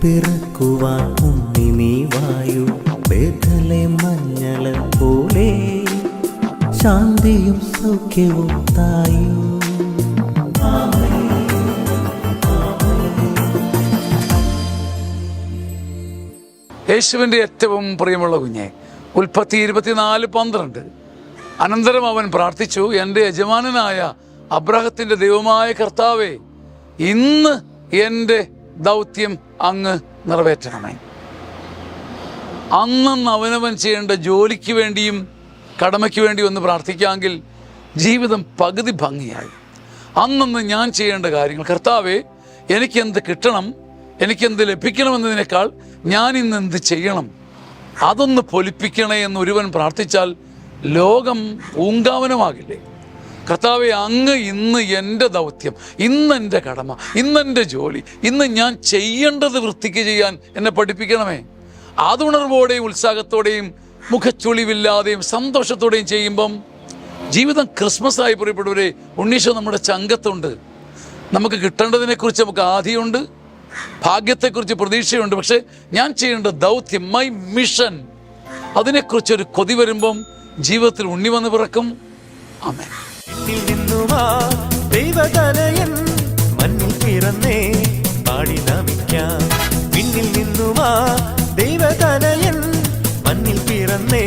പിറക്കുവാൻ ഉണ്ണി നീ വായു, ബേഥലേം മഞ്ഞള പോലെ ശാന്തിയും സൗഖ്യവും തായു. യേശുവിൻ്റെ ഏറ്റവും പ്രിയമുള്ള കുഞ്ഞെ, ഉൽപ്പത്തി 24:12. അനന്തരം അവൻ പ്രാർത്ഥിച്ചു, എൻ്റെ യജമാനനായ അബ്രാഹത്തിൻ്റെ ദൈവമായ കർത്താവേ, ഇന്ന് എൻ്റെ ദൗത്യം അങ്ങ് നിറവേറ്റണമേ. അന്നന്ന് അവനവൻ ചെയ്യേണ്ട ജോലിക്ക് വേണ്ടിയും കടമയ്ക്ക് വേണ്ടിയും ഒന്ന് പ്രാർത്ഥിക്കാമെങ്കിൽ ജീവിതം പകുതി ഭംഗിയായി. അന്നന്ന് ഞാൻ ചെയ്യേണ്ട കാര്യങ്ങൾ, കർത്താവേ എനിക്കെന്ത് കിട്ടണം, എനിക്കെന്ത് ലഭിക്കണമെന്നതിനേക്കാൾ ഞാൻ ഇന്ന് എന്ത് ചെയ്യണം, അതൊന്ന് പൊലിപ്പിക്കണേ എന്ന് ഒരുവൻ പ്രാർത്ഥിച്ചാൽ ലോകം പൂങ്കാവനമാകില്ലേ? കർത്താവെ, അങ്ങ് ഇന്ന് എൻ്റെ ദൗത്യം, ഇന്നെൻ്റെ കടമ, ഇന്നെൻ്റെ ജോലി, ഇന്ന് ഞാൻ ചെയ്യേണ്ടത് വൃത്തിക്ക് ചെയ്യാൻ എന്നെ പഠിപ്പിക്കണമേ. അതുണർവോടെയും ഉത്സാഹത്തോടെയും മുഖച്ചുളിവില്ലാതെയും സന്തോഷത്തോടെയും ചെയ്യുമ്പം ജീവിതം ക്രിസ്മസ് ആയി പ്രിയപ്പെട്ടവരെ. ഉണ്ണീശോ നമ്മുടെ ചങ്കത്തുണ്ട്. നമുക്ക് കിട്ടേണ്ടതിനെക്കുറിച്ച് നമുക്ക് ആധിയുണ്ട്, ഭാഗ്യത്തെക്കുറിച്ച് പ്രതീക്ഷയുണ്ട്. പക്ഷെ ഞാൻ ചെയ്യേണ്ട ദൗത്യം, മൈ മിഷൻ, അതിനെക്കുറിച്ചൊരു കൊതി വരുമ്പം ജീവിതത്തിൽ ഉണ്ണി വന്ന് പിറക്കും. ആമേൻ. ദൈവതനയൻ മണ്ണിൽ പിറന്നേ പാടി നമിക്കാം. പിന്നിൽ നിന്നുമാ ദൈവതനയൻ മണ്ണിൽ പിറന്നേ